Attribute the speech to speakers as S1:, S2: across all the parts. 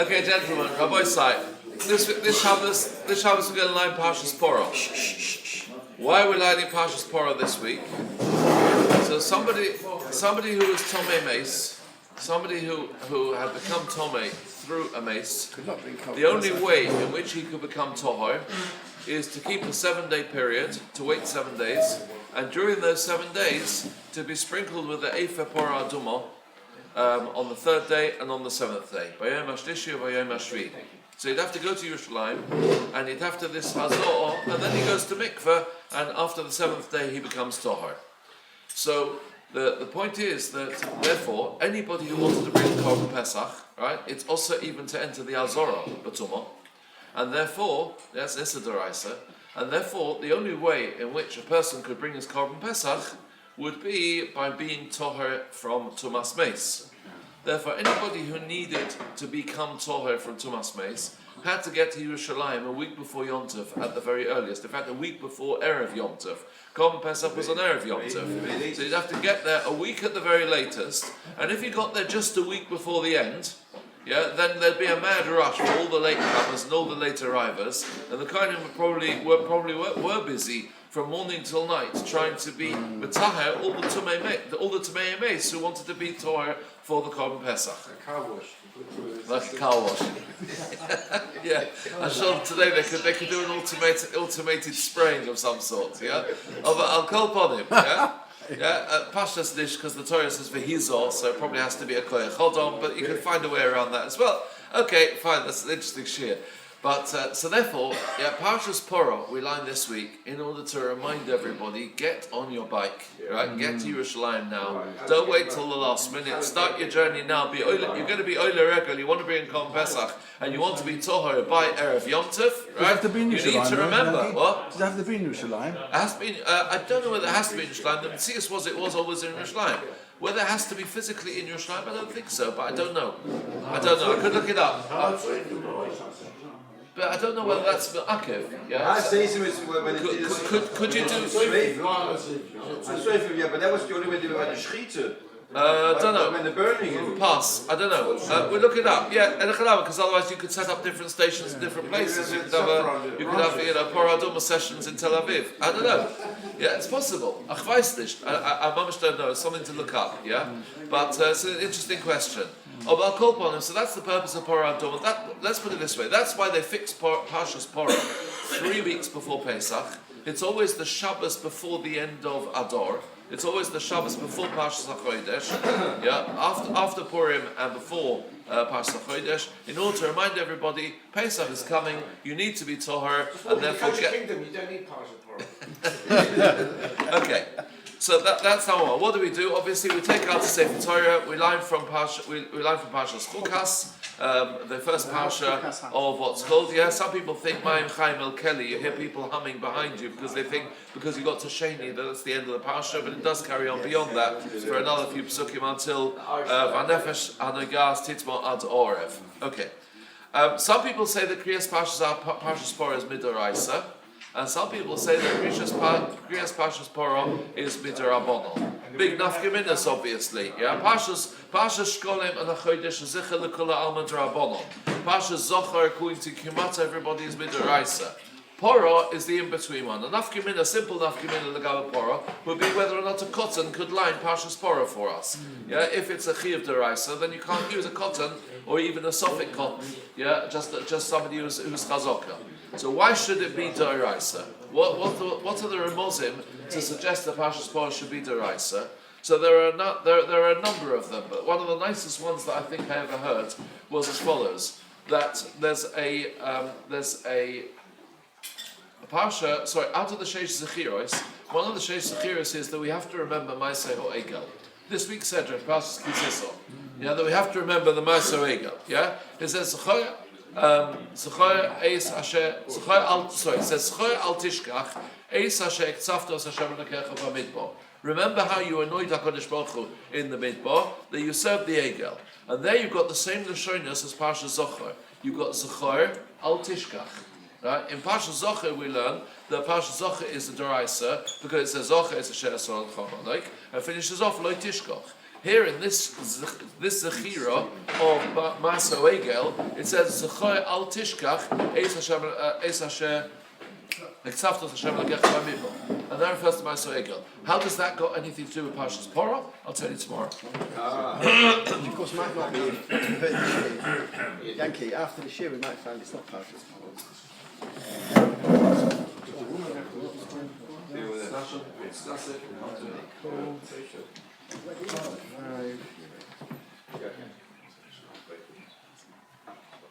S1: Okay, gentlemen, Rabbi Sai, this Shabbos we're going to learn Parshas Porah. Why are we learning Parshas Porah this week? So somebody who was Tomei Mace, somebody who had become Tomei through a mace, the only way in which he could become Tohar is to keep a 7-day period, to wait 7 days, and during those 7 days to be sprinkled with the Efer Porah Aduma on the 3rd day and on the 7th day. Bayom Hashlishi or Bayom Hashvi. So he'd have to go to Yerushalayim, and he'd have to this Hazor, and then he goes to Mikveh, and after the 7th day he becomes Tohar. So the point is that therefore anybody who wanted to bring Korban Pesach, right, it's also even to enter the Azorah B'tumah, and therefore that's a Deraisa, and therefore the only way in which a person could bring his Korban Pesach would be by being Tohar from Tumas Meis. Therefore, anybody who needed to become Tohar from Tumas Meis had to get to Yerushalayim a week before Yom Tov at the very earliest. In fact, a week before Erev Yom Tov. Korban Pesach was on Erev Yom Tov. So you'd have to get there a week at the very latest. And if you got there just a week before the end, then there'd be a mad rush for all the late comers and all the late arrivers. And the Kohanim were busy from morning till night, trying to be Metaher, all the Tumei Meis who wanted to be Torah for the Korban Pesach. Like a car wash. Yeah, I'm sure today they could do an automated spraying of some sort, yeah? Of alcohol upon him, yeah? Pashas dish, because the Torah says v'hizor, so it probably has to be a koyach chodom, but you can find a way around that as well. Okay, fine, that's an interesting shiur. But so therefore, Parshas Porah we learn this week in order to remind everybody: get on your bike, right? Get to Yerushalayim now. Don't wait till the last minute. Start your journey now. You're going to be Oile Regel. You want to be in Korban Pesach, and you want to be Tohar by Erev Yom Tov, right? You need to remember what?
S2: Does it have to be in Yerushalayim?
S1: It has to be. I don't know whether it has to be in Yerushalayim. The Metzius was always in Yerushalayim. Whether it has to be physically in Yerushalayim, I don't think so. But I don't know. I could look it up. But I don't know whether that's Akev. Yeah. Could you do?
S3: Yeah, but that was the only way they were going to schieten.
S1: Don't know.
S3: When the burning.
S1: Pass. I don't know. We'll look it up. Yeah, because otherwise you could set up different stations in different places. You could have Porah Aduma sessions in Tel Aviv. I don't know. Yeah, it's possible. I don't know. It's something to look up. Yeah, but it's an interesting question. So that's the purpose of Porah Aduma. Let's put it this way. That's why they fixed Parshas Porah 3 weeks before Pesach. It's always the Shabbos before the end of Adar. It's always the Shabbos before Parshas HaChodesh. After Purim and before Parshas HaChodesh, in order to remind everybody, Pesach is coming. You need to be Tohar, and therefore
S4: kingdom. You don't need Parshas Porah.
S1: Okay. So that's how well. What do? Obviously, we take out the Sefer Torah. We learn from Parshas Chukas, the first parsha of what's called. Yeah, some people think Mayim Chaim El Kelly. You hear people humming behind you because they think because you got to Sheni that's the end of the parsha, but it does carry on beyond that for another few psukim until Vanefesh Hanagas Titmo Ad Orev. Okay. Some people say that Kriyas Parshas Porah is Midoraisa. And some people say that Kriyas Parshas Porah is Midrabanon. Big nafkaminas, obviously. Yeah, Parshas Shkolim and Achodesh Zichel Lekula Alma Drabanon. Parshas Zochar, according to Kimat, everybody is Midoraisa. Porah is the in-between one. A simple nafkamina legaba Porah would be whether or not a cotton could line Parshas Porah for us. Yeah, if it's a chiyuv deraisa, then you can't use a cotton or even a sofik cotton. Yeah, just somebody who's chazaka. So why should it be deraisa? What are the remozim to suggest that Parshas Porah should be deraisa? So there are a number of them, but one of the nicest ones that I think I ever heard was as follows: that there's a parsha, out of the Sheish Zechiros, one of the Sheish Zechiros is that we have to remember Maaseh HaEgel. This week's Sedra, Parshas Kiseso. Yeah, that we have to remember the Maaseh HaEgel. Yeah, it says Zechoy al Tishkach Eis Asher Ektzaftos Hashem Elokecha B'Midbar. Remember how you annoyed HaKadosh Baruch Hu in the Midbar, that you served the Egel. And there you've got the same Lashonos as Parshas Zochar. You've got Zechoy al Tishkach. Right? In Parshas Zochar we learn that Parshas Zochar is the Doraisa because it says Zochar is a She'asor al Chronological and finishes off Lo Tishkoch. Here in this Zechira of Maso Egel, it says Zechoy al Tishkach Eis Hashem Neksaftos Hashem Lagecha B'Midbar, and that refers to Maso Egel. How does that got anything to do with Parshas Porah? I'll tell you tomorrow.
S2: Which of course might not be. Yankee, after the Shiur we might find it's not Parshas Porah.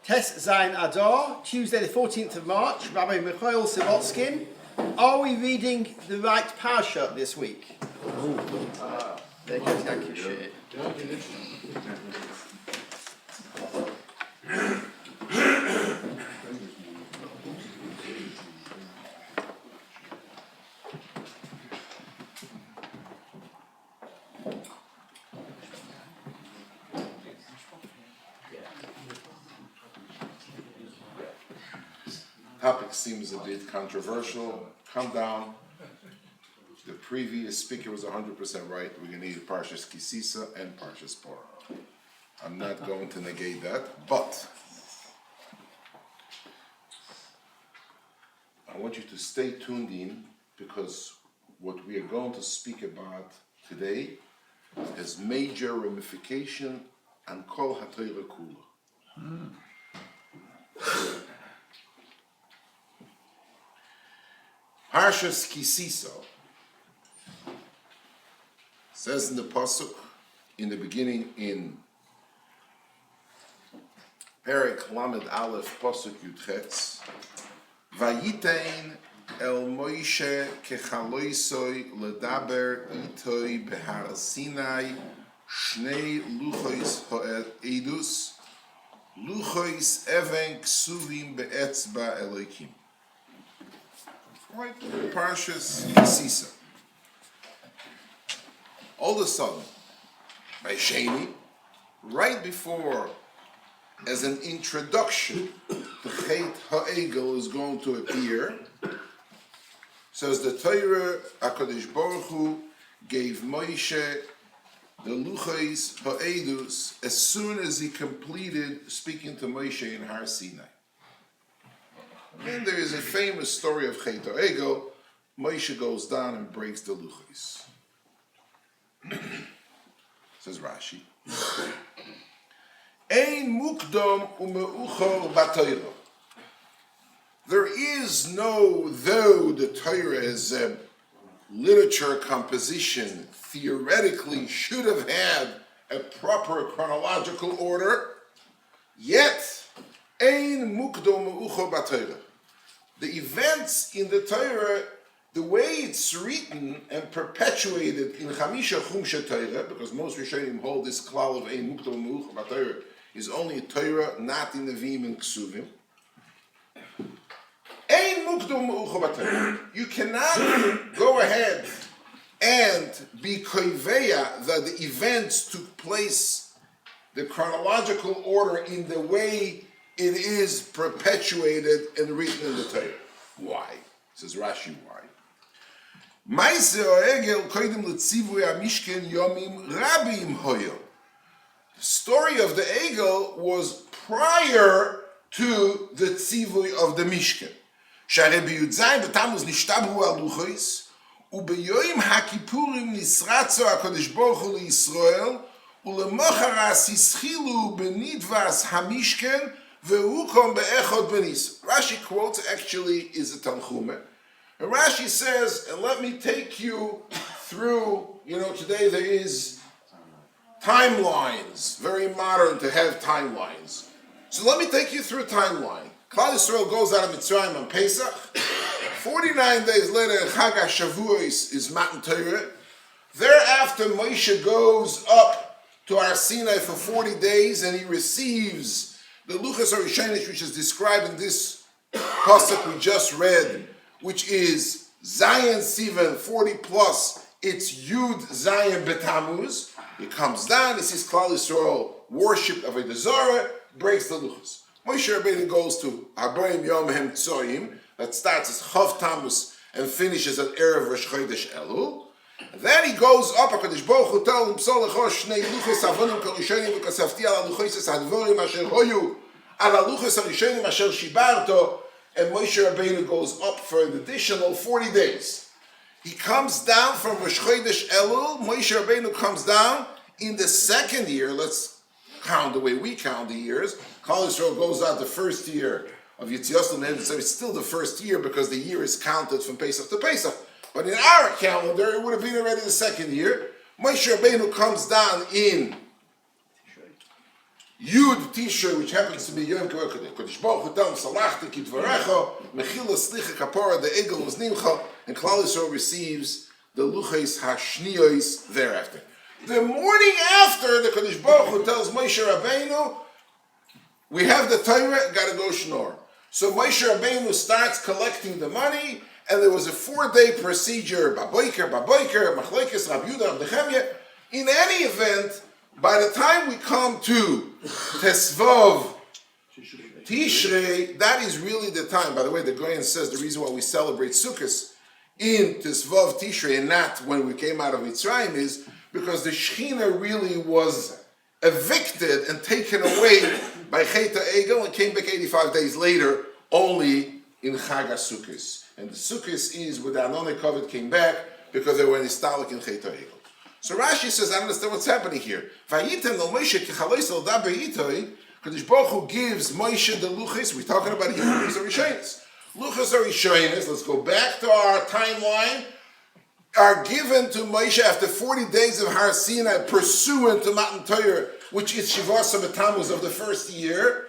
S2: Tes Zayin Adar, Tuesday the 14th of March, Rabbi Michoel Sorotzkin. Are we reading the right parsha this week? There goes Yankee shit.
S5: Topic seems a bit controversial. Calm down. The previous speaker was 100% right. We're going to need Parshas Kisisa and Parshas Porah. I'm not going to negate that, but I want you to stay tuned in because what we are going to speak about today has major ramification on Kol HaTorah Kula. Parshas Kisisa says in the pasuk in the beginning in Perek Lamed Aleph pasuk Yudchetz, Vayitein el Moshe kechaloisoi ledaber itoi behar Sinai shnei luchos ha'edus luchos even ksuvim be'etzba Elokim. Right, Parshas Kisisa. All of a sudden, by Sheni, right before, as an introduction, the Chet HaEgel is going to appear. Says the Torah, HaKadosh Baruch Hu gave Moshe the Luchos HaEdus as soon as he completed speaking to Moshe in Har Sinai. And there is a famous story of Chet HaEgel. Moshe goes down and breaks the luchos. Says Rashi. Ein mukdom u'meuchor b'Torah. There is no, though the Torah is a literature composition, theoretically should have had a proper chronological order, yet ein mukdom u'meuchor b'Torah. The events in the Torah, the way it's written and perpetuated in Chamisha Chumsha Torah, because most Rishonim hold this klal of Ein Mukdom U'Meuchor B'Torah is only Torah, not in Nevi'im and Ksuvim. Ein Mukdom U'Meuchor B'Torah. You cannot go ahead and be koiveya that the events took place, the chronological order in the way it is perpetuated and written in the Torah. Why? Says Rashi, why? The story of the Egel was prior to the tzivui of the Mishkan. ובביום הכיפורים נסרצו הקדוש ברוך הוא לישראל ולמחרת הסחילו בנדבס המשכן והוא קום באחד בניס. Rashi quotes actually is a Tanchuma. And Rashi says, and let me take you through, today there is timelines, very modern to have timelines. So let me take you through a timeline. Klal Yisrael goes out of Mitzrayim on Pesach. 49 days later, Chag HaShavuos is Matan Torah. Thereafter, Moshe goes up to Har Sinai for 40 days and he receives the Luchos HaRishonos, which is described in this pasuk we just read, which is Zayin Sivan 40 plus, it's Yud Zayin Betamuz. He comes down, he sees Klal Yisrael worship of Avodah Zarah, breaks the Luchos. Moshe Rabbeinu goes to Arbaim Yom Hem Tzoyim, that starts as Chav Tammuz and finishes at Erev Rosh Chodesh Elul. And then he goes up, HaKadosh Baruch Hu tells him, Psal lecho shnei luchos avonim k'rishonim v'kasavti ala luchos hadvorim asher hoyu ala luchos harishonim asher shibarto. And Moshe Rabbeinu goes up for an additional 40 days. He comes down from Rosh Chodesh Elul. Moshe Rabbeinu comes down in the second year. Let's count the way we count the years. Klal Yisrael goes out the first year of Yitzias L'Neim, so it's still the first year because the year is counted from Pesach to Pesach. But in our calendar, it would have been already the second year. Moshe Rabbeinu comes down in Yud Tishrei, which happens to be Yom Kippur. Kodesh Baruch Hu tells him, Salachti Kitvarecha, Mechila Slicha Kapara, the Egel was Nimcha, and Klal Yisrael receives the Luchos Hashniyos thereafter. The morning after, the Kodesh Baruch Hu tells Moshe Rabbeinu, we have the Torah, gotta go Shnor. So Moshe Rabbeinu starts collecting the money, and there was a 4-day procedure, Baboiker, Machlekes, Rab Yudah, Rab Nechemya. In any event, by the time we come to Tesvav Tishrei, that is really the time. By the way, the Goyen says the reason why we celebrate Sukkot in Tesvav Tishrei and not when we came out of Mitzrayim is because the Shechina really was evicted and taken away by Chet HaEgel and came back 85 days later only in Chag HaSukkos. And the Sukkos is where the Anon HaKavod came back because they were in Istalik in Chet HaEgel. So Rashi says, I don't understand what's happening here. Vayitem lo Moshe kichalois al daber itoi. Kadosh Baruch Hu gives Moshe the luchos. We're talking about here luchos harishonos. Luchos harishonos. Let's go back to our timeline. Are given to Moshe after 40 days of Har Sinai, pursuant to Matan Torah, which is Shivasa B'Tammuz of the first year.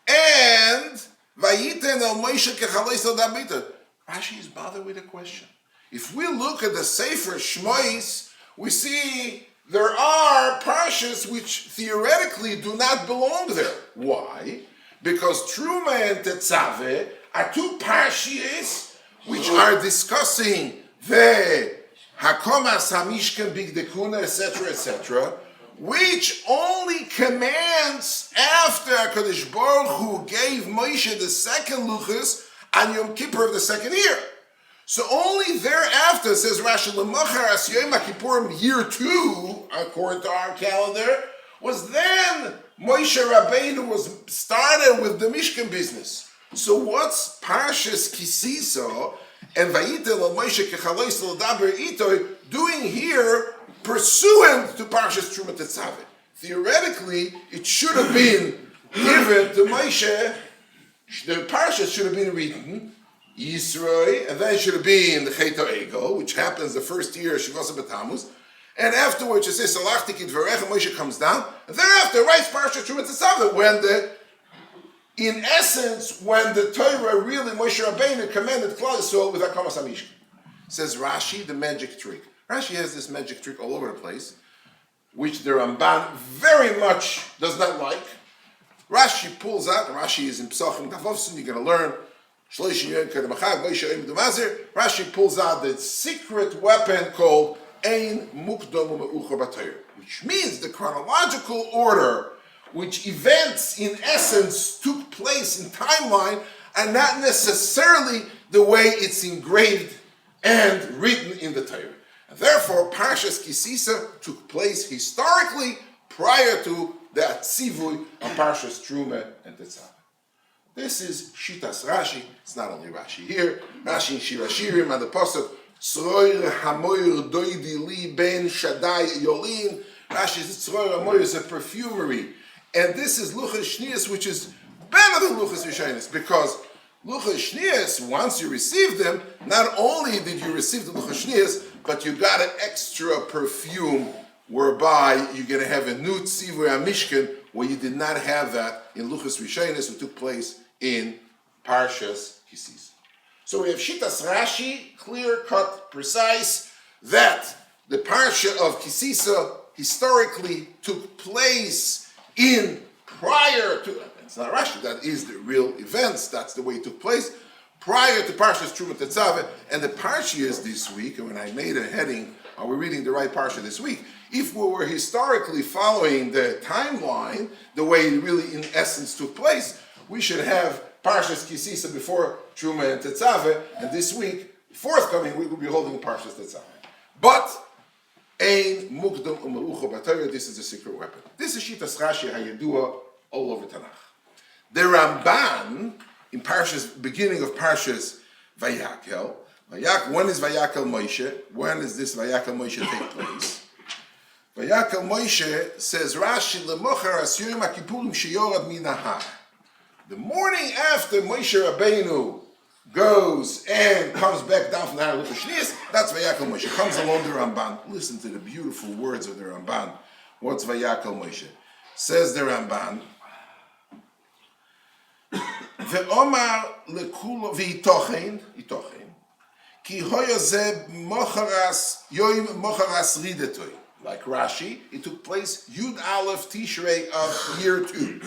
S5: And Vayitem lo Moshe kichalois al daber itoi. Rashi is bothered with a question. If we look at the Sefer SHEMOS, we see there are parshas which theoretically do not belong there. Why? Because Truma and Tetzaveh are two parshas which are discussing the Hakomas Hamishkan Bigdekuna, etc., which only commands after HaKadosh Baruch Hu gave Moshe the second luchos on Yom Kippur of the second year. So only thereafter, says Rashi, L'machar as Yom Kippurim, year 2, according to our calendar, was then Moshe Rabbeinu was started with the Mishkan business. So what's Parshas Kisisa and Vayitel al Moshe Kechalois L'daber Itoi doing here pursuant to Parshas Truma Tetzaveh? Theoretically, it should have been given to Moshe, the Parshas should have been written Yisroi, and then it should have been the Chet HaEgel, which happens the first year of Shivasa B'Tammuz, and afterwards it says Salachti Kitvarecha, Moshe comes down, and thereafter writes Parshat Truma Tetzaveh, in essence, when the Torah really, Moshe Rabbeinu commanded Klal Yisrael with Hakamas HaMishkan. Says Rashi, the magic trick. Rashi has this magic trick all over the place, which the Ramban very much does not like. Rashi pulls out, and Rashi is in Pesachim Tavovson, you're going to learn, Rashi pulls out the secret weapon called Ein Mukdom U'Meuchar B'Torah, which means the chronological order which events in essence took place in timeline and not necessarily the way it's engraved and written in the Torah. And therefore, Parshas Kisisa took place historically prior to the Atzivui of Parshas Truma and Tetzaveh. This is Shitas Rashi. It's not only Rashi here. Rashi in Shir Hashirim and the pasuk Tzroir Hamoir Doidi Li Ben Shaddai Yolin. Rashi says Tzroir Hamoir is a perfumery, and this is Luchas Shnias, which is better than Luchas Rishonos, because Luchas Shnias, once you receive them, not only did you receive the Luchas Shnias, but you got an extra perfume, whereby you're going to have a new Tzivur HaMishkan, where you did not have that in Luchas Rishonos, who took place in Parshas Kisisa. So we have Shitas Rashi, clear-cut, precise, that the Parsha of Kisisa historically took place in prior to, it's not Rashi, that is the real events, that's the way it took place, prior to Parshas Truma Tetzaveh, and the Parshas this week, and when I made a heading, are we reading the right Parsha this week? If we were historically following the timeline, the way it really in essence took place, we should have Parshas Kisisa before Truma and Tetzaveh, and this week, forthcoming week, we'll be holding Parshas Tetzaveh. But Ein mukdam u'merucha b'Torah. This is a secret weapon. This is Shitas Rashi Hayadua all over Tanakh. The Ramban in Parshas, beginning of Parshas Vayakel. When is Vayakel Moshe? When does this Vayakel Moshe take place? Vayakel Moshe, says Rashi, Lemochar Asyurim HaKippurim Sheyorad Minahar. The morning after Moshe Rabbeinu goes and comes back down from the Har Shnias, that's Vayakel Moshe. Comes along the Ramban. Listen to the beautiful words of the Ramban. What's Vayakel Moshe? Says the Ramban, Ve'omar lekula v'itochen, ki hoya ze mocharas yoim mocharas ridetoi. Like Rashi, it took place Yud Aleph Tishrei of year 2.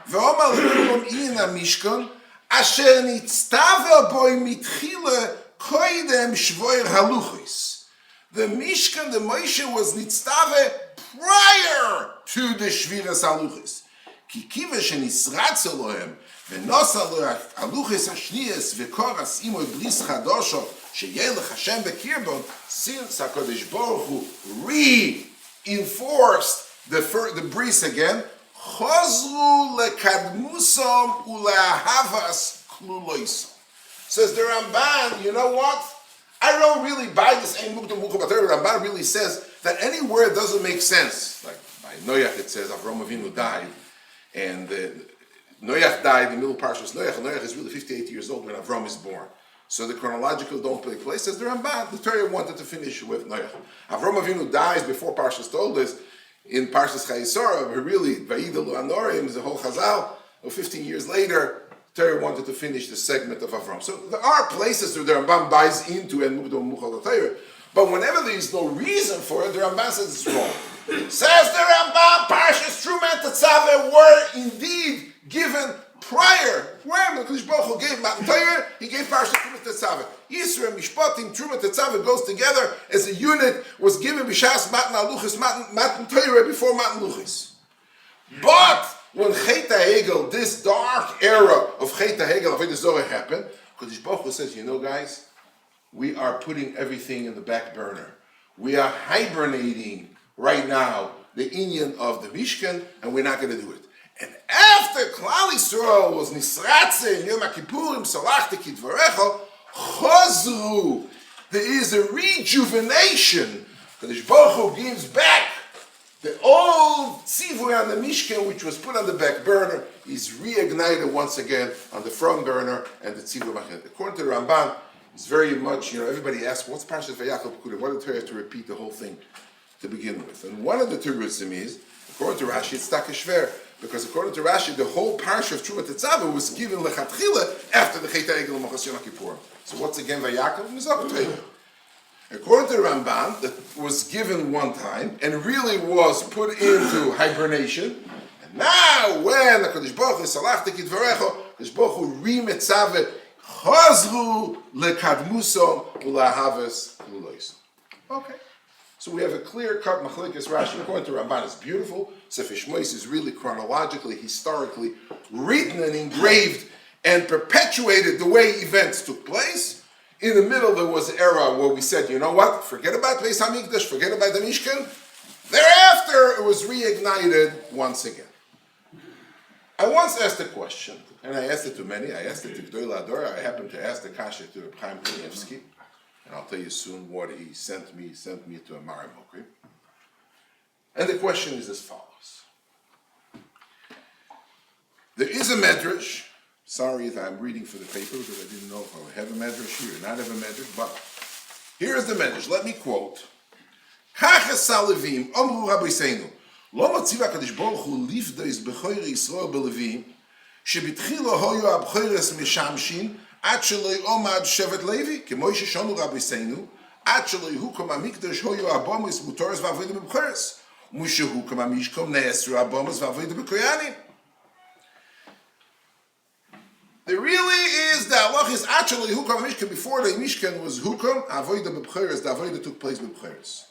S5: Ve'omar lekulam ina mishkan asher nitztava boi mitchila koidem shvoir haluchis. The Mishkan, the Moshe was nitztava prior to the Shviras haluchis. Ki kiva shenisratz Elohem v'nosa lo haluchis hashnias v'koras imo bris chadosho sheyelech Hashem b'kirbon, since HaKadosh Baruch Hu reinforced the bris again, chozru lekadmusom uleahavas kluloisom. Says the Ramban, you know what? I don't really buy this Ein Mukdam Mucha B'Torah. Ramban really says that any word doesn't make sense. Like by Noach it says Avram Avinu died, and Noach died in the middle of Parshas Noach, and Noach is really 58 years old when Avram is born. So the chronological don't take place. Says the Ramban, the Torah wanted to finish with Noach. Avram Avinu dies before Parshas told us in Parshas Chayesora, but really Vayidalu Anorim is the whole Chazal. 15 years later, Torah wanted to finish the segment of Avram. So there are places where the Ramban buys into and Mukdam Mucha Torah, but whenever there is no reason for it, the Ramban says it's wrong. Says the Ramban, Parshas Truma and Tetzaveh were indeed given prior. When the Kodesh Baruch Hu gave Matan Torah, he gave Parshas Truma and Tetzaveh. Yisrael, Mishpatim, Truma and Tetzaveh goes together as a unit, was given B'Shas Matan Aluchis, Matan Torah before Matan Luchis. But when Chet HaHegel, this dark era of Chet HaHegel, of Avodah Zorah happened, Kodesh Baruch Hu says, you know guys, we are putting everything in the back burner. We are hibernating right now the inyan of the Mishkan, and we're not going to do it. And after Klal Yisrael was Nisratze in Yom HaKippurim, Salachti Kidvarecha, Chozru, there is a rejuvenation. Kodesh Baruch Hu gives back the old tzivui on the Mishkan, which was put on the back burner, is reignited once again on the front burner, and the tzivui machin. According to the Ramban, it's very much, everybody asks, what's Parshas Vayakel Pekudim? Why did the Torah have to repeat the whole thing to begin with? And one of the Terutzim is, according to Rashi, it's Takeshver, because according to Rashi, the whole Parsha of Truma Tetzaveh was given lechatchila after the Chet HaEgel and Machas Yom Kippur. So what's again Vayakel? Mizapatayim. According to the Ramban, that was given one time and really was put into hibernation. And now, when the Kodesh Baruch Hu Salachti Kidvarecha, Kodesh Baruch Hu re-mitzavet chazru lekadmusom ulahaves luloisom. Okay. So we have a clear-cut machlekes Rashi. According to Ramban, it's beautiful. Sefer SHEMOS is really chronologically, historically written and engraved and perpetuated the way events took place. In the middle, there was an era where we said, you know what? Forget about Beis HaMikdash, forget about the Mishkan. Thereafter, it was reignited once again. I once asked a question, and I asked it to many. I asked it to Gdol Ador. I happened to ask the kasha to Reb Chaim Kanievsky, and I'll tell you soon what he sent me. He sent me to a Marimokri. And the question is as follows. There is a medrash. Sorry if I'm reading for the paper because I didn't know if I would have a medrash here or not have a medrash, but here is the medrash. Let me quote. Kach esalevim, omru rabbeinu, lo matziv HaKadosh Baruch Hu livdeis b'choyre Yisrael b'levim, shebitchilo hoyu abchoyres mishamshin, ad sheloi omad shevet Levi, kemoi sheshonu rabbeinu, ad sheloi hukom hamikdash hoyu abomis mutoros v'avodah b'bchoyres, u'mishe hukom hamishkom ne'esru abomis v'avodah b'koyanim. There really is the halach is actually Hukum Mishkan before the Mishkan was Hukum, Avodah B'Bcheres, the Avodah took place B'Bcheres.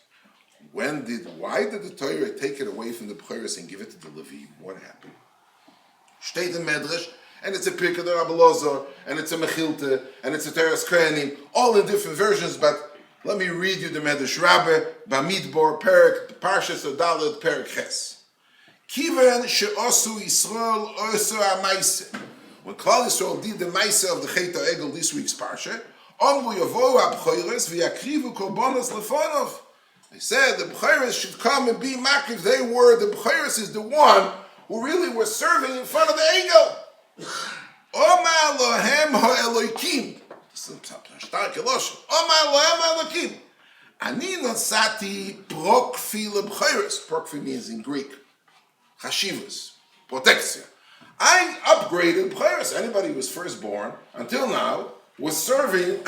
S5: Why did the Torah take it away from the B'Cheres and give it to the Levim? What happened? Shteit in Medrash, and it's a Pirkei the Rabbi Lozor, and it's a Mechilte, and it's a Teres Kohanim, all in different versions, but Let me read you the Medrash Rabbah, Bamidbar, Parshas Odalet, Perek Ches. Kiven she'osu Yisrael osu ha'maise. When Klal Yisrael did the maise of the Chet HaEgel this week's parsha, Omru yavohu ha'bchoros v'yakrivu korbanos lefonov. They said the bchoros should come and be makriv. The bchoros is the one who really was serving in front of the Egel. Omar lohem ha'elokim. Omar lohem ha'elokim. Ani nosati prokfi lebchoros. Prokfi means in Greek chashivas, protection. I upgraded bchoros. Anybody who was firstborn until now was serving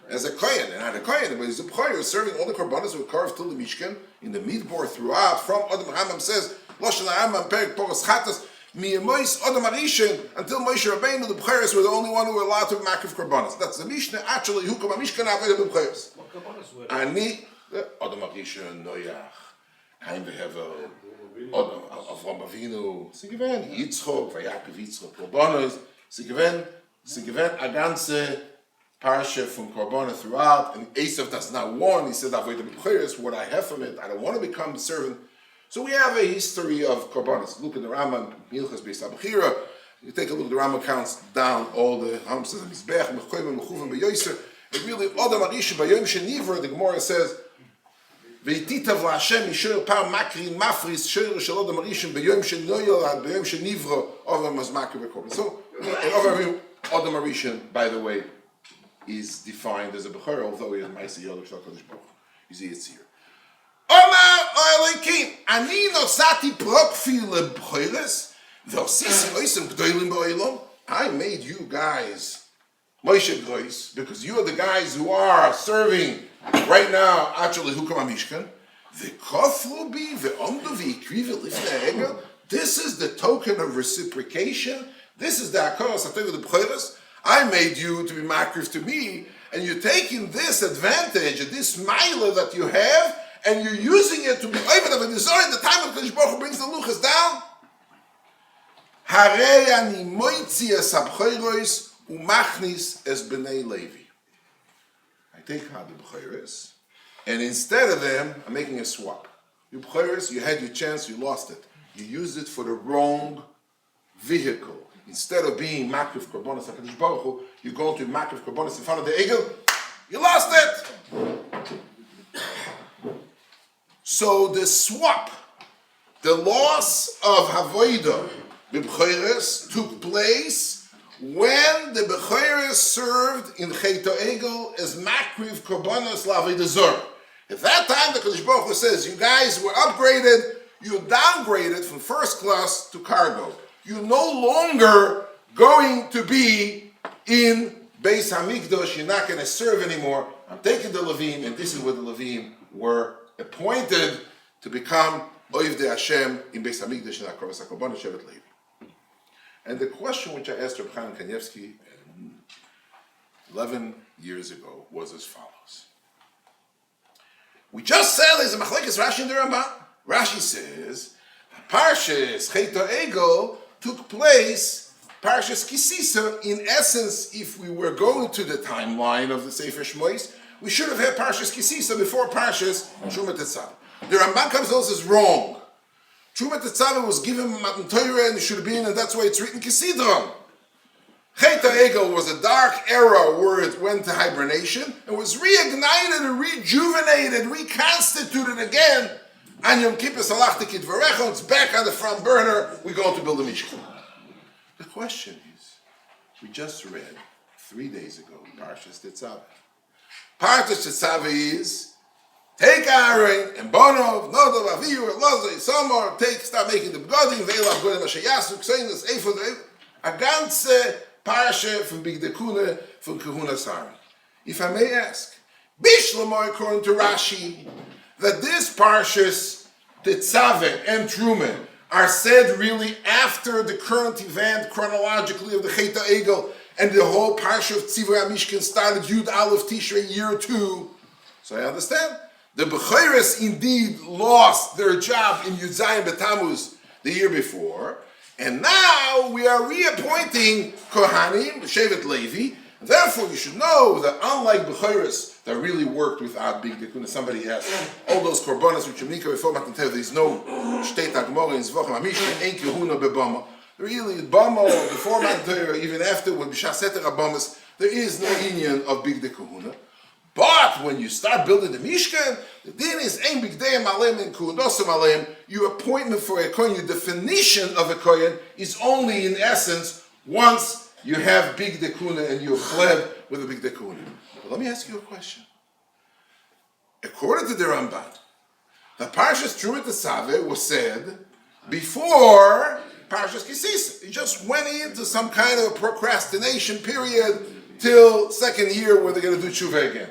S5: as a kohen, and not a kohen, but he's a bchoros, serving all the korbanos who were carved to the Mishkan in the midbar throughout. From Adam Rambam says, Loshen Rambam Perek Poros Chatas Miyemois Adam Arishin until Moshe Rabbeinu, the bchoros were the only one who were allowed to be makriv korbanos. That's the Mishnah. Actually, Hukom Mishkan Avodah b'bchoros.
S4: What korbanos were?
S5: Ani Adam Arishin Noach, Haim v'Hevel. Avram Avinu, sie gewähnt Yitzchok, Vayaakov Yitzchok, Korbanos, sie gewähnt a ganze Parsha from Korbanos throughout, and Esav does not warn, he said, Avodah b'bchoros, what I have from it, I don't want to become a servant. So we have a history of Korbanos. Look at the Rambam, Milchas Beis HaBechira, you take a look, the Rambam counts down all the Hamsas, Mizbech, Mechoyim, Mechuvim, Beyoyser, and really, Adam Arisha, Bayom Shenivra, the Gemara says, והתיתב להשם משור פעם מקרין מפריס שור של אדם הראשון ביום שנויולד, ביום שנברא, אדם מזמקר בקורבן. So, Adam Arishan, by the way, is defined as a bechor, although he is Maisa Yodov Shal Kadosh Baruch Hu. You see it's here. Omar Elokim, ani nosati prokfi lebchoros, v'osisi oisem gdoilim ba'olam. I made you guys Moshe Grois, because you are the guys who are serving right now, actually, Hukom HaMishkan, the kofru bi ve'omdu v'ikrivu lifnei Egel. This is the token of reciprocation. This is the hakaras hatov the bchoros. I made you to be makriv to me, and you're taking this advantage, this mila that you have, and you're using it to be over the desire. The time of Kadosh Baruch Hu brings the luchas down. Harei ani moitzi es habchoros umachnis es bnei Levi. I take out the bchoros, and instead of them, I'm making a swap. You bchoros, you had your chance, you lost it. You used it for the wrong vehicle. Instead of being makriv korbanos HaKadosh Baruch Hu, you go to makriv korbanos in front of the Egel. You lost it. So the swap, the loss of Havodah b'bchoros took place when the bchoros served in Chet HaEgel as makriv korbanos la'avodah zarah. At that time, the Kadosh Baruch Hu says, you guys were upgraded, you downgraded from first class to cargo. You're no longer going to be in Beis HaMikdash, you're not going to serve anymore. I'm taking the Levim, and this is where the Levim were appointed to become Oivdei Hashem in Beis HaMikdash and HaKorban HaKorban Shevet Levi. And the question which I asked Reb Chanan Kanievsky 11 years ago was as follows. We just said there's a machlekes Rashi and the Ramban. Rashi says, Parshas Chet HaEgel took place, Parshas Kisisa. In essence, if we were going to the timeline of the Sefer SHEMOS, we should have had Parshas Kisisa before Parshas Truma Tetzaveh. The Ramban comes and says wrong. Truma Tetzaveh was given Matan Torah and it should have been, and that's why it's written Kisidron. Chet HaEgel was a dark era where it went to hibernation and was reignited and rejuvenated, reconstituted again. And Yom Kippur Salachti Kidvarecha, it's back on the front burner, we're going to build a Mishkan. The question is, we just read 3 days ago, Parshas Tetzaveh. Parshas Tetzaveh is, take Aaron and Bonov, Nodov, Avihu, Elazar, Isamar, start making the begodim, Ve'elav Godim Asher Yasu, Kseinas, Ephod, a ganze Parsha from Bigdekuna, from Kahunas Aaron. If I may ask, Bishlamar, according to Rashi, that this Parshas Tetzaveh and Truma are said really after the current event chronologically of the Chet HaEgel, and the whole Parsha of Tzivur HaMishkan started Yud Aleph Tishrei year 2. So I understand. The Bechoros indeed lost their job in Yud Zayin B'Tammuz the year before, and now we are reappointing Kohanim, Shevet Levi, And therefore, you should know that unlike Bechoros that really worked without big dekuna, somebody asked, all those korbanos which Yomika before Matan Torah, there's no shteit hagmora in Zvachim Hamishna, ain't kehuna bebama. Really, bama before Matan Torah, even after when B'Shaseter Abamas, there is no union of big dekuna. But when you start building the Mishkan, the din is ein bigdei malem and kunosim malem. Your appointment for a kohen, your definition of a kohen is only in essence once you have big dekuna and you're fled with a big dekuna. But let me ask you a question. According to the Ramban, the Parshas Truma Tesave was said before Parshas Kisisa. It just went into some kind of procrastination period till second year where they're going to do tshuva again.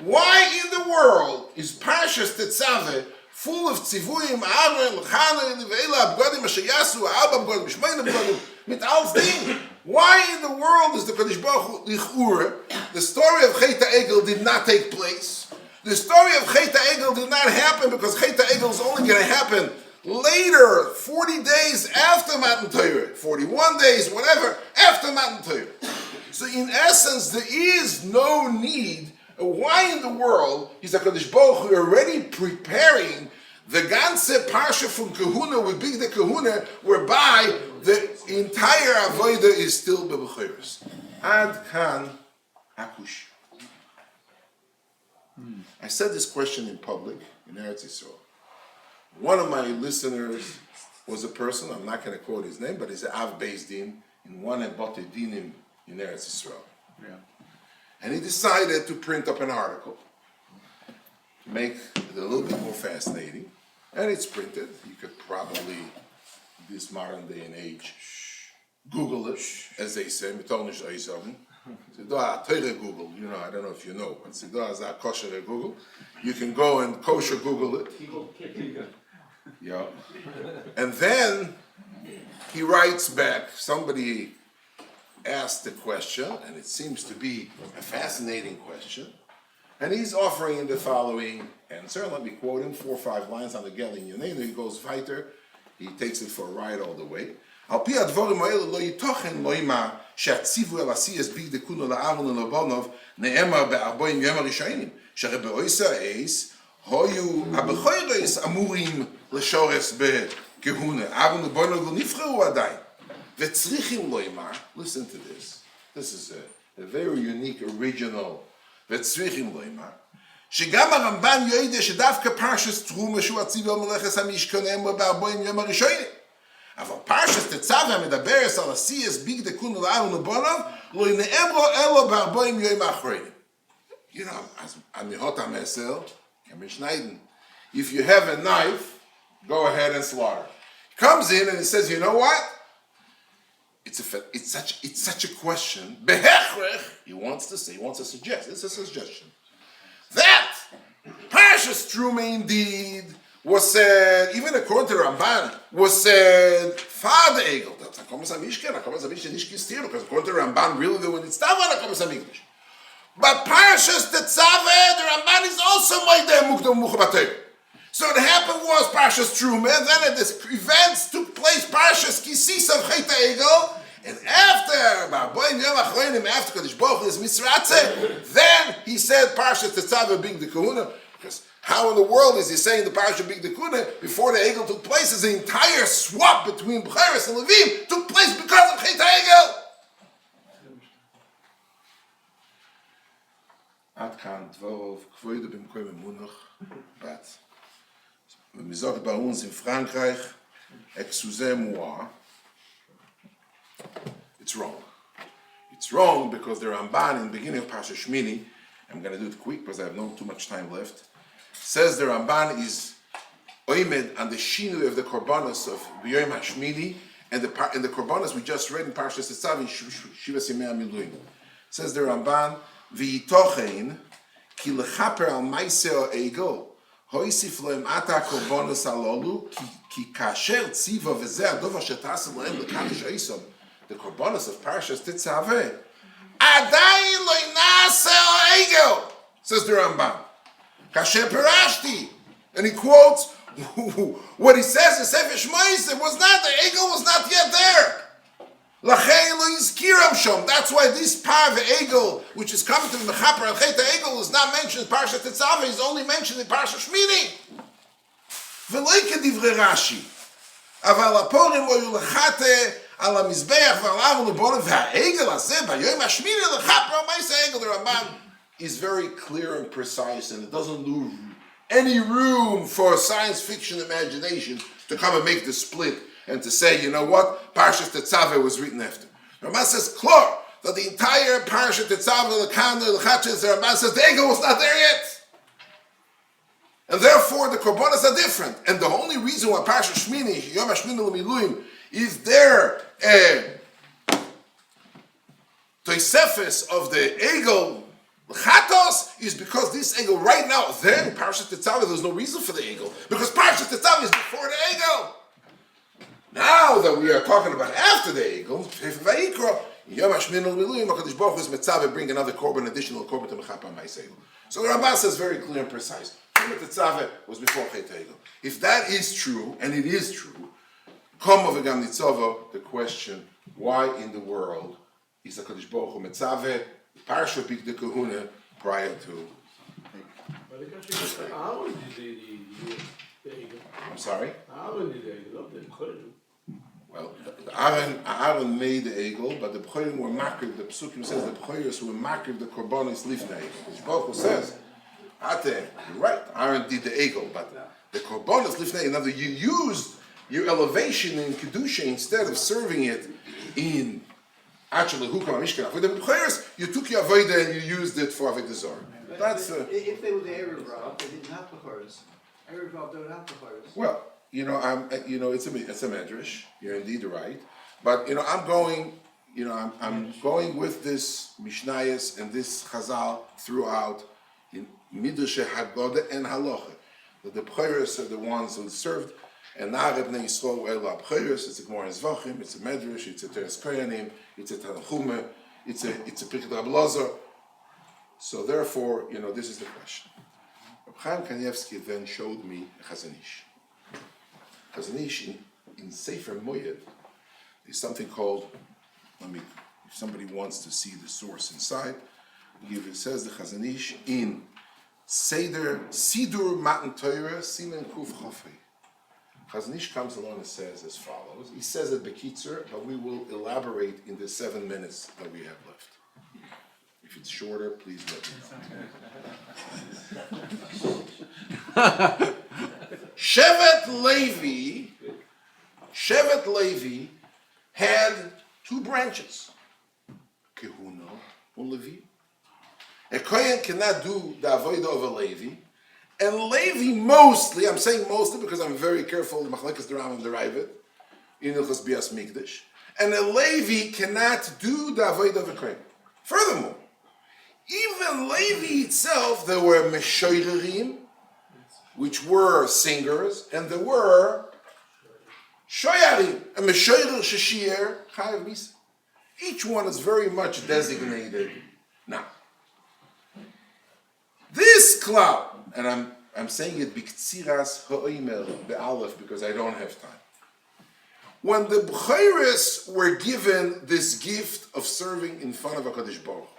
S5: Why in the world is Parshas Tetzaveh full of tzivuyim, Aaron, Lechana, Livela, Abgodim, Ashayasu, Abba, Abgodim, Shmein, Abgodim, mit alls Ding? Why in the world is the Kodesh Baruch Hu Lichur? The story of Chet HaEgel did not take place. The story of Chet HaEgel did not happen because Chet HaEgel is only going to happen later, 40 days after Matan Torah, 41 days, whatever, after Matan Torah. So in essence, there is no need. Why in the world is HaKadosh Baruch Hu already preparing the ganze parsha from Kahuna with Big the Kahuna, whereby the entire avodah is still bebechoros? Ad kan akush. I said this question in public in Eretz Yisrael. One of my listeners was a person, I'm not going to quote his name, but he's an Av Beis Din in one of Bate Dinim in Eretz Yisrael. Yeah. And he decided to print up an article, make it a little bit more fascinating, and it's printed. You could probably, this modern day and age, Google it, as they say, Metonish Eisavim. Google, you know, I don't know if you know, but kosher Google. You can go and kosher Google it. Yeah. And then he writes back, somebody asked the question, and it seems to be a fascinating question, and he's offering the following answer. Let me quote him, 4 or 5 lines on the Gelin Yonenu. He goes weiter, he takes it for a ride all the way. Al pi advorim ha'elu lo yitochen loima she'atzivu el asiyas big dekuna la'aron u'labonov ne'emar be'arboim yom harishonim she'are be'oisa eis hoyu ha'bechoros amurim l'shores be'kehuna aron u'labonov lo nifreu adayin ve'tzrichim loimar. Listen to this. This is a very unique, original ve'tzrichim loimar. שגם הרמב"ן יודע שדווקא פרשת תרומה שהוא הציב על מלאכת המשכן אמר ב40 יום הראשונים. אבל פרשת תצווה המדברת על עשייס ביג דקון לאהרון ובונוב לא נאמרו אלו ב40 יום האחרונים. You know, as Amihot HaMesel can be schneiden. If you have a knife, go ahead and slaughter. He comes in and he says, you know what? It's such a question. Behechrech, he wants to suggest. It's a suggestion. That Parshas Truma indeed was said, even according to the Ramban, was said Father Egel. That's a Chomos HaMishkan. A Chomos HaMishkan is Kistir, because according to the Ramban, really the one it's not on a Chomos HaMikdash. But Parshas Tetzaveh, the Ramban is also Moedeh Mukdom Muchabateh. So what happened was Parshas Truma, and then this events took place Parshas Kisis of Chet HaEgel. And after Kadosh Baruch Hu is Misratze, then he said Parsha Tetzaveh Big the Kahuna. Because how in the world is he saying the Parsha Big the Kahuna before the Egel took place? Is the entire swap between B'cheres and Levim took place because of Chet HaEgel. Ad kan dvorov kvoide b'mkoim emunach bat. Wenn wir sagen bei uns in Frankreich, excusez-moi. It's wrong. It's wrong because the Ramban in the beginning of Parsha Shmini, I'm going to do it quick because I have not too much time left, says the Ramban is oimed on the shinu of the korbanos of B'yom HaShmini and the korbanos we just read in Parsha Tetzav in Shivas Yemei HaMiluim. Says the Ramban, v'yitochein ki lechaper al maiseh ha'egel hoisif lohem ata korbanos alolu ki kasher tziva v'zeh adov asher ta'asem lohem l'kadosh ha'isam. The korbanos of Parshas Tetzaveh, Adayin lo inaseh ha'egel, says the Ramban. Kasher Perashti, and he quotes what he says in Sefer SHEMOS. It was not, the egel was not yet there. That's why this par of Egel, which is coming to the Mechaper and Chet Egel, is not mentioned in Parshat Tetzaveh, is only mentioned in Parshat Shmini. V'leike divrei Rashi. Aval haporim lo yulachate al hamizbeach v'alav u'lebonim v'ha'egel hazeh b'yoyim hashmini lechaper ma'aseh egel. The Ramban is very clear and precise, and it doesn't leave any room for science fiction imagination to come and make the split and to say, you know what, Parshat Tetzaveh was written after. The Ramban says, clear, that the entire Parshat Tetzaveh, the Kanda, the Chatches, the Ramban says the Egel was not there yet. And therefore the Korbanos are different. And the only reason why Parshat Shmini, Yom HaShmini L'Miluim, is there Tosefes of the Egel, Chatos, is because this Egel right now, then Parshat Tetzaveh, there's no reason for the Egel, because Parshat Tetzaveh is before the Egel. Now that we are talking about after the Egel, Vayikra, Yom HaShmini L'Miluim, HaKadosh Baruch Hu is Metzaveh, bring another korban, additional korban to Mechaper Ma'aseh Egel. So the Ramban says very clear and precise. Tetzaveh was before Chet Egel. If that is true, and it is true, come of Gam Nitzava, the question, why in the world is HaKadosh Baruch Hu Metzaveh Parsha Big de Kahuna prior to? I'm sorry? Well, Aaron made the Egel, but the B'chorim were makriv. The Psukim says the B'choros were makriv the Korbanos lifnei. HaKadosh Baruch Hu says, you're right, Aaron did the Egel, but the Korbanos lifnei. In other words, you used your elevation in Kedusha instead of serving it in actually Hukam Mishkan Avodah B'choros. You took your Avodah and you used it for Avodah Zarah. That's
S2: if they were the Erev Rav, they didn't have B'choros. Erev Rav don't have B'choros.
S5: Well, it's a medrash. You're indeed right, but I'm going with this Mishnayos and this Chazal throughout in Midrash Haggadah and Halacha. That the B'choros are the ones who served, and Na'arei Bnei Yisrael Ela B'choros. It's a Gemara in Zvachim, it's a medrash, it's a Teres Koyanim, it's a Tanachuma, it's a Pirkei Rabbi Lazar. So therefore, this is the question. Reb Chaim Kanievsky then showed me a Chazon Ish. Chazon Ish in Sefer Moyed, there's something called, if somebody wants to see the source inside, it says the Chazon Ish in Seder, Sidur Matan Torah, Simen Kuf Chafei. Chazon Ish comes along and says as follows. He says it Bekitzer, but we will elaborate in the 7 minutes that we have left. If it's shorter, please let me know. Shevet Levi had 2 branches, Kehuna and Levi. A Kohen cannot do the avodah of a Levi, and Levi mostly, I'm saying mostly because I'm very careful, Machlekes the Rambam derive it, in Ilchos Bias Mikdash, and a Levi cannot do the avodah of a Kohen. Furthermore, even Levi itself, there were Meshoirerim, which were singers, and there were Shoyarim, a Meshoirer Sheshir Chayav Misa. Each one is very much designated. Now, this cloud, and I'm saying it b'ktziras ha'omer be'alef because I don't have time. When the B'choros were given this gift of serving in front of HaKadosh Baruch,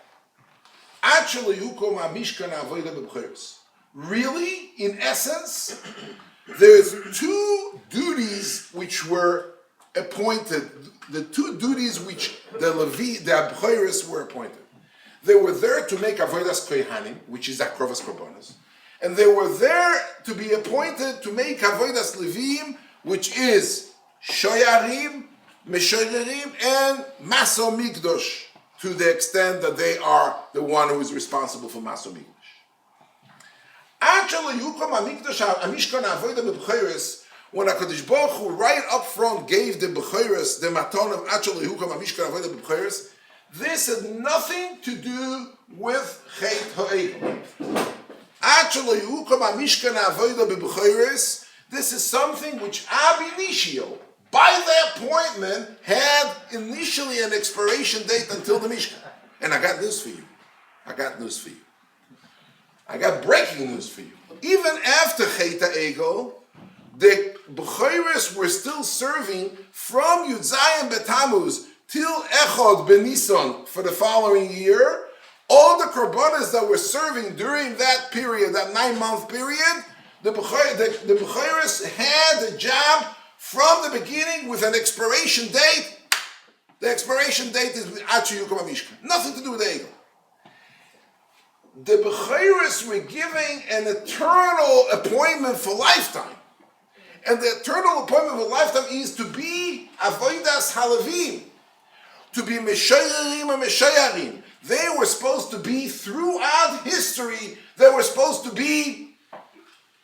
S5: actually, Hukom HaMishkan Avodah B'B'choros. Really, in essence, there's 2 duties which were appointed. The 2 duties which the B'choros were appointed. They were there to make Avodas Kohanim, which is Akrovas Korbanos, and they were there to be appointed to make Avodas Levim, which is Shoyarim, Meshorerim, and Maso Mikdosh, to the extent that they are the one who is responsible for Maso Mikdosh. Actually, Yukom HaMikdash HaMishkan Avodah B'B'choros, when HaKadosh Baruch Hu right up front gave the B'choros, the maton of actually Yukom HaMishkan Avodah B'B'Choros, this had nothing to do with Chet HaEgel. Actually, Yukom HaMishkan Avodah B'B'Choros, this is something which Ab Initio, by the appointment, had initially an expiration date until the Mishkan. And I got news for you. I got breaking news for you. Even after Chet HaEgel, the B'choros were still serving from Yud Zayin B'Tammuz till Echad Benisan for the following year, all the korbanos that were serving during that period, that 9-month period, the Bechoros had the job from the beginning with an expiration date. The expiration date is Achi Yukom HaMishkan. Nothing to do with the Egel. The Bechoros were giving an eternal appointment for lifetime. And the eternal appointment for lifetime is to be Avodas Halavim, to be Meshayarim and Meshayarim. They were supposed to be, throughout history, they were supposed to be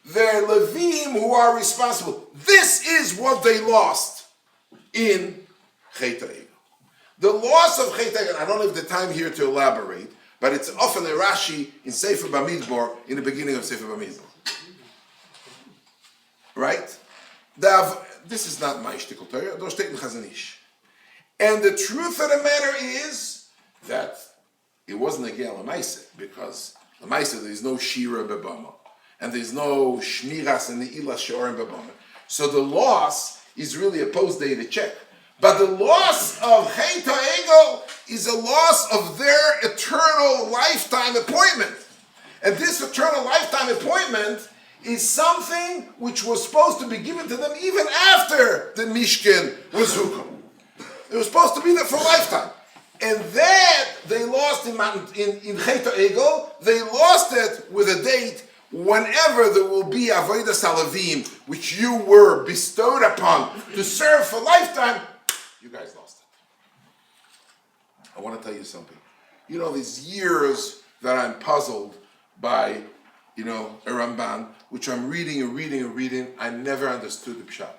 S5: their Levim who are responsible. This is what they lost in Chet HaEgel. The loss of Chet HaEgel, I don't have the time here to elaborate, but it's often a Rashi in Sefer Bamidbar, in the beginning of Sefer Bamidbar. Right? This is not my shtickle Torah, don't steht in Chazon Ish. And the truth of the matter is that it wasn't a Gel L'maaseh, because L'maaseh there is no Shira Bebama, and there's no Shmiras and the Ilas Sheorim Bebama. So the loss is really a post-dated check. But the loss of Chet HaEgel is a loss of their eternal lifetime appointment. And this eternal lifetime appointment is something which was supposed to be given to them even after the Mishkan was Hukum. It was supposed to be there for a lifetime. And that they lost in Chet HaEgel, they lost it with a date whenever there will be Avodas Halavim, which you were bestowed upon to serve for lifetime. You guys lost it. I want to tell you something. You know, these years that I'm puzzled by, a Ramban, which I'm reading, I never understood the pshat.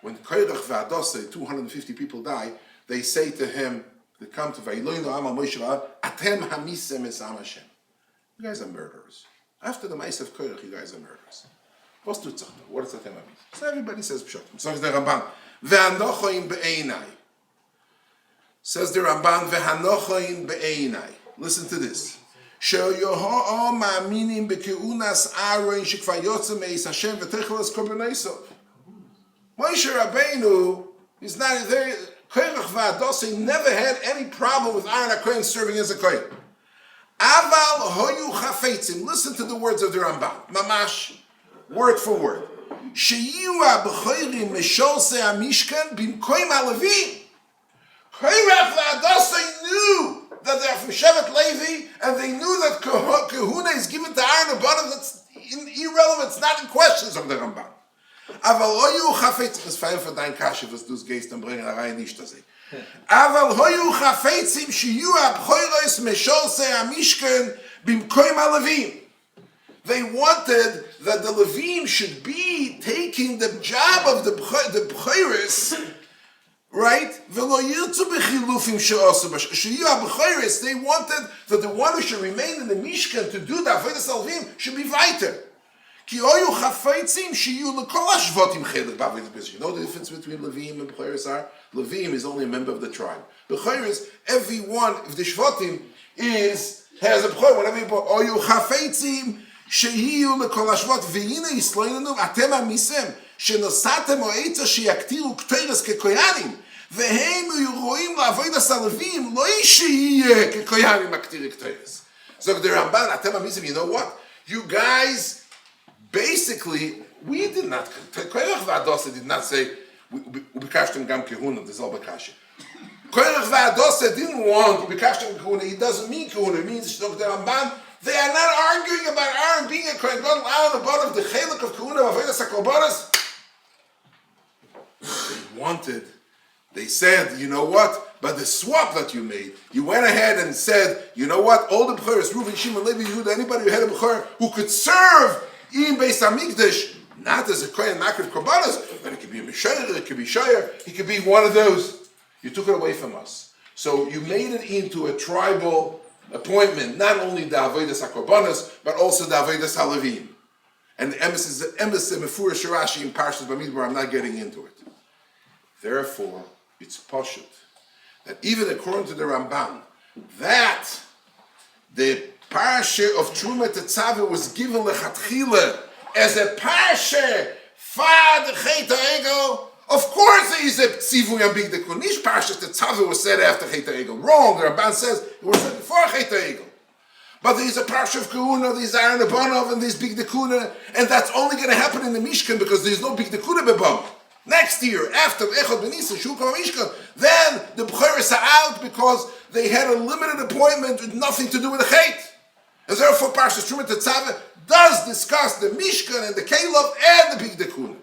S5: When Koyrach V'Adosei, 250 people die, they say to him, they come to Vayiloinu Amal Moshe Atem Hamisem Es Am Hashem. You guys are murderers. After the Ma'aseh of Koyrach, you guys are murderers. What does Atem Hamisem? So everybody says pshat. So the Ramban. Ve'anochoim be'einai. Says the Ramban, ve'anochoim be'einai. Listen to this. She'yoho'o ma'aminim be'keunas Aaron shekvar yotzeh me'is Hashem v'techel es korbanosov. Moshe Rabbeinu is not there. Koyrach v'Adosei never had any problem with Aaron HaKohen serving as a Kohen. Aval hoyu chafetzim. Listen to the words of the Ramban. Mamash, word for word. Sheyiu ha'b'chorim meshosei ha'mishkan b'mkoim ha'levim. Koyrach v'Adosei knew that they are from Shevet Levi, and they knew that Kahuna is given to Aaron above. That's irrelevant. It's not in questions of the Ramban. Aval hoyu chafetzim. Es fein für dein Kasche, was du es gehst und bringen rein nicht das. Aval hoyu chafetzim sheyiu ha'b'choros meshosei ha'mishkan b'mkoim ha'levim. They wanted that the Levim should be taking the job of the B'choros, right? They wanted that the one who should remain in the Mishkan to do the Avodas Levim should be weiter. You know the difference between Levim and B'choros are? Levim is only a member of the tribe. B'choros, every one of the Shvatim has a B'chor. Whenever you put Oyu Chafetzim, שיהיו לכל השבועות, והנה יסלולנו, אתם המיסם, שנוסעתם או עצה שיקטירו כתרס כקויאנים, והם רואים לעבודת הלווים, לא שיהיה כקויאנים מקטירי כתרס. So the Ramban, אתם המיסם, you know what? You guys, basically, we did not, Koyrach v'Adosei did not say, וביקשתם גם כהונה, זה לא בקשה. Koyrach v'Adosei didn't want, וביקשתם כהונה, it doesn't mean כהונה, it means, the Ramban, they are not arguing about Aaron being a Kohen Gadol, Aaron above of the Chelik of Kahuna of Avodas HaKorbanos. They said, you know what? But the swap that you made, you went ahead and said, you know what? All the B'choros, Reuven, Shimon, Levi, Yehuda, anybody who had a B'chor who could serve in Beis HaMikdash, not as a Kohen Makriv Korbanos, but it could be a Mishayer, it could be Shayer, he could be one of those. You took it away from us. So you made it into a tribal appointment, not only the Avodas HaKorbanos, but also the Avodas HaLevim. And the emes is Mefurish Rashi in Parshas Bamidbar. I'm not getting into it. Therefore, it's Pashut that even according to the Ramban, that the Parsha of Truma Tetzaveh was given lechatchila as a Parsha for the Chet HaEgel Of course there is a tzivui on bigdekuna. Nish parshas the tzaveh was said after Chet HaEgel. Wrong, the Ramban says it was said before Chet HaEgel. But there is a parsha of Kahuna, there is Aaron Abanov, and there is bigdekuna, and that's only going to happen in the Mishkan because there is no bigdekuna bebam. Next year, after Echad Benisan, Shulchan Mishkan, then the B'choros are out because they had a limited appointment with nothing to do with the Chet. And therefore, Parshas Truma Tetzaveh does discuss the Mishkan and the Kelev and the bigdekuna.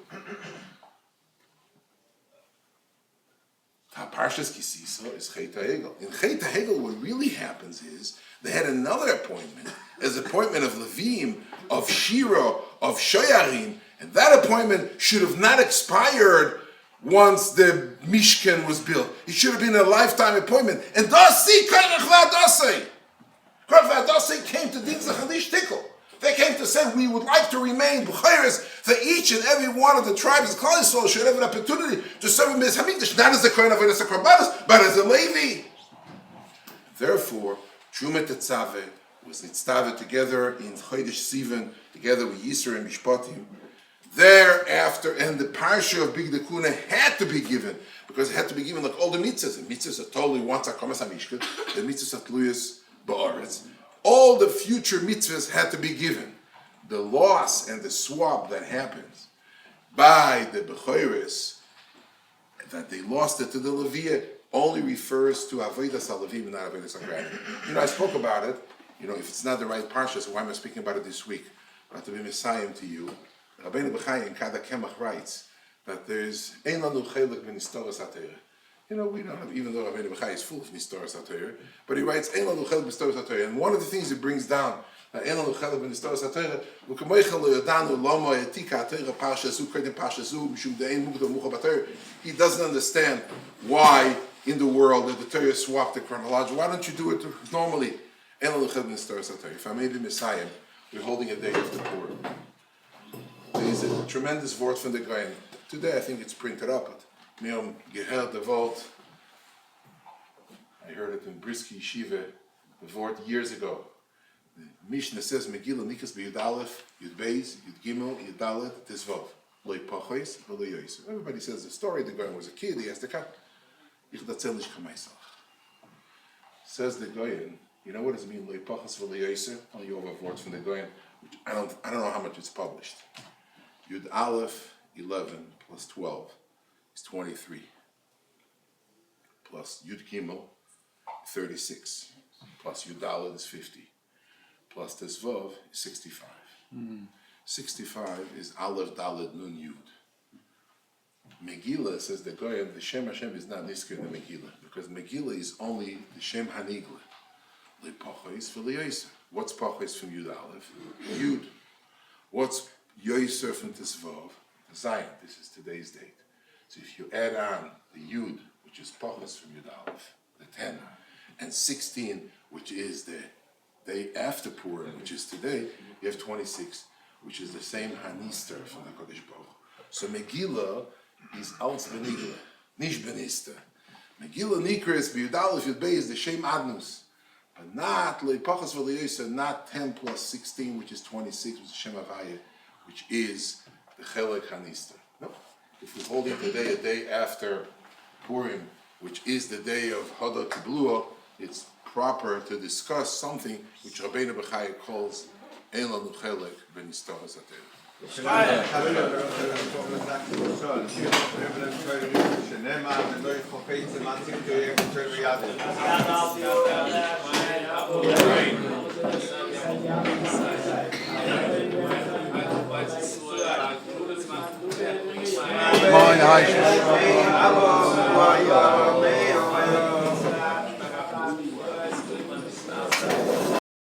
S5: Parshas Kisisa is Chet HaEgel. In Chet HaEgel, what really happens is they had another appointment, as appointment of Levim, of Shira, of Shoyarim, and that appointment should have not expired once the Mishkan was built. It should have been a lifetime appointment. And Dasi, Karach V'Adasei. Karach V'Adasei came to Din Zachadish Tikkel. They came to say, we would like to remain B'chayres for each and every one of the tribes of Klal Yisrael should have an opportunity to serve in Beis Hamikdash, not as a Kohen Avodas HaKorbanos, but as a Levi. Therefore, Truma Tetzaveh was nitztaveh together in Chodesh Sivan, together with Yisro and Mishpatim. Thereafter, and the parsha of bigdekuna had to be given, because it had to be given like all the mitzvahs. The mitzvahs are totally once HaKomas HaMishkan, the mitzvahs are tluyas ba'aretz. All the future mitzvahs had to be given. The loss and the swap that happens by the Bechoros, that they lost it to the Leviah, only refers to Avodas HaLevim and not Avodas HaKohanim. I spoke about it. If it's not the right parsha, so why am I speaking about it this week? I have to be Messiah to you. Rabbeinu B'chai in Kada Kemach writes that there's Ein Lanu Chelik B'Nistoras HaTorah. We don't have, even though Rabbeinu B'chai is full of Nistoras HaTorah, but he writes Ein Lanu Chelik B'Nistoras HaTorah. And one of the things he brings down, that Ein Lanu Chelik B'Nistoras HaTorah, U'kamoicha Lo Yodanu Lomo Etika HaTorah Parsha Zu Kredim Parsha Zu Mishum De'ein Mugdal Mucha B'Torah. He doesn't understand why in the world that the Torah swapped the chronological. Why don't you do it normally? Ein Lanu Chelik B'Nistoras HaTorah. If I may be Messiah, we're holding a day of the Torah. There is a tremendous word from the Goyim. Today I think it's printed up, but Miom Geher the Volt, I heard it in Brisky Yeshiva, the word years ago. The Mishnah says, Megillah Nikas B'Yud Aleph, Yud Beis, Yud Gimel, Yud Dalet, Tezvov. Loi Pachos, Loi Yoyser. Everybody says the story, the Goyim was a kid, he asked the cat, Ich datzel nish kamaisach. Says the Goyim, you know what does it mean, Loi Pachos, Loi Yoyser? I'll you over a word from the Goyim, which I don't know how much it's published. Yud Aleph, 11, plus 12 is 23. Plus Yud Gimel, 36. Plus Yud Dalet is 50. Plus Tezvov is 65. 65 is Aleph, Dalet, Nun, Yud. Megillah, says the Goyim, the Shem Hashem is not Nisker in the Megillah, because Megillah is only the Shem Hanigla. Le Pachos for Yoyser. What's Pachos from Yud Aleph? Yud. What's Yoyser from Tezvov? Zion. This is today's date. So if you add on the Yud, which is Pachos from Yud Aleph, the 10, and 16, which is the day after Purim, which is today, you have 26, which is the same Hanister from the Kodesh Baruch. So Megillah is Alts Benigla, Nish Benister. Megillah Nikris B'Yud Aleph Yud Beis is the Shem Adnus. But not Leipachas V'Leyoser, not 10 plus 16, which is 26, which is Shem Havaya, which is the Chelek Hanister. No. If we're holding today a day after Purim, which is the day of Hada Kiblua, it's proper to discuss something which Rabbeinu B'chai calls Ein Lanu Chelek B'Nistoras HaTorah.